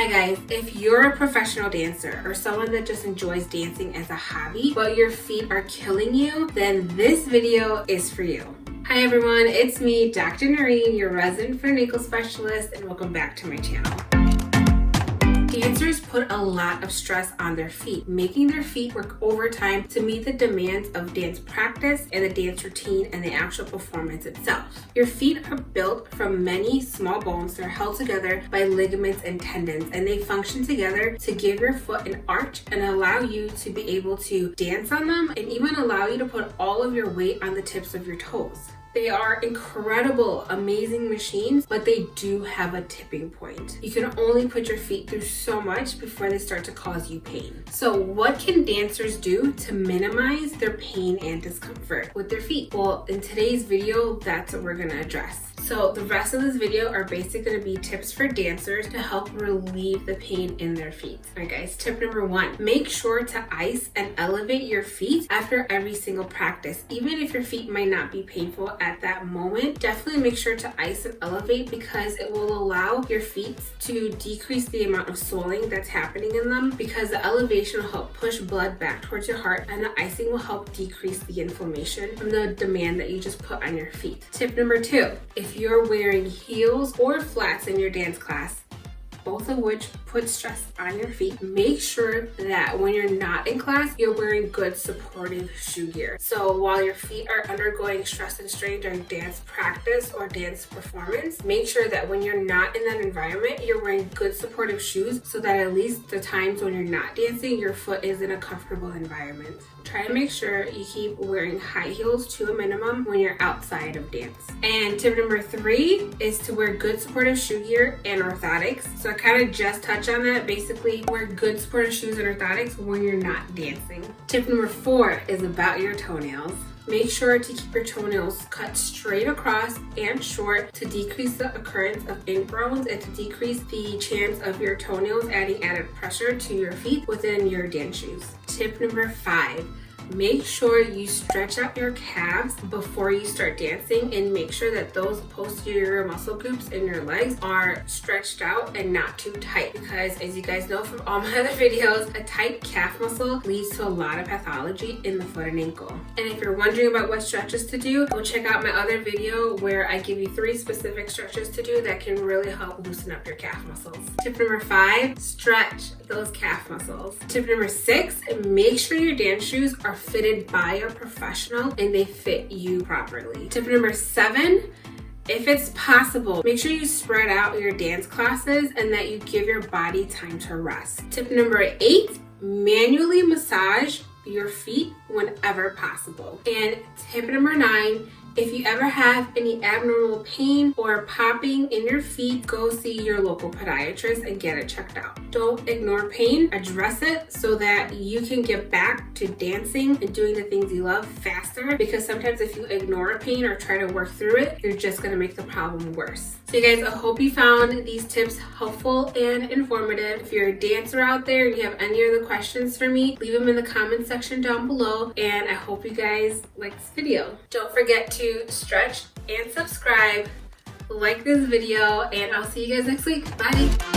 Hi guys, if you're a professional dancer or someone that just enjoys dancing as a hobby, but your feet are killing you, then this video is for you. Hi everyone, it's me, Dr. Nooreen, your resident foot and ankle specialist, and welcome back to my channel. Dancers put a lot of stress on their feet, making their feet work overtime to meet the demands of dance practice and the dance routine and the actual performance itself. Your feet are built from many small bones that are held together by ligaments and tendons, and they function together to give your foot an arch and allow you to be able to dance on them and even allow you to put all of your weight on the tips of your toes. They are incredible, amazing machines, but they do have a tipping point. You can only put your feet through so much before they start to cause you pain. So what can dancers do to minimize their pain and discomfort with their feet? Well, in today's video, that's what we're gonna address. So the rest of this video are basically going to be tips for dancers to help relieve the pain in their feet. Alright guys, tip number 1, make sure to ice and elevate your feet after every single practice. Even if your feet might not be painful at that moment, definitely make sure to ice and elevate because it will allow your feet to decrease the amount of swelling that's happening in them, because the elevation will help push blood back towards your heart and the icing will help decrease the inflammation from the demand that you just put on your feet. Tip number 2, if you're wearing heels or flats in your dance class, both of which put stress on your feet, make sure that when you're not in class, you're wearing good supportive shoe gear. So while your feet are undergoing stress and strain during dance practice or dance performance, make sure that when you're not in that environment, you're wearing good supportive shoes so that at least the times when you're not dancing, your foot is in a comfortable environment. Try to make sure you keep wearing high heels to a minimum when you're outside of dance. And tip number 3 is to wear good supportive shoe gear and orthotics. So I kind of just touched on that. Basically, wear good supportive shoes and orthotics when you're not dancing. Tip number 4 is about your toenails. Make sure to keep your toenails cut straight across and short to decrease the occurrence of ingrowns and to decrease the chance of your toenails adding added pressure to your feet within your dance shoes. Tip number 5, make sure you stretch out your calves before you start dancing and make sure that those posterior muscle groups in your legs are stretched out and not too tight, because as you guys know from all my other videos, a tight calf muscle leads to a lot of pathology in the foot and ankle. And if you're wondering about what stretches to do, go check out my other video where I give you 3 specific stretches to do that can really help loosen up your calf muscles. Tip number 5, stretch those calf muscles. Tip number 6, make sure your dance shoes are fitted by a professional and they fit you properly. Tip number 7, if it's possible, make sure you spread out your dance classes and that you give your body time to rest. Tip number 8, manually massage your feet whenever possible. And tip number 9, if you ever have any abnormal pain or popping in your feet, go see your local podiatrist and get it checked out. Don't ignore pain, address it so that you can get back to dancing and doing the things you love faster, because sometimes if you ignore a pain or try to work through it, you're just gonna make the problem worse. So you guys, I hope you found these tips helpful and informative. If you're a dancer out there and you have any other questions for me, leave them in the comment section down below, and I hope you guys like this video. Don't forget to stretch and subscribe, like this video, and I'll see you guys next week. Bye.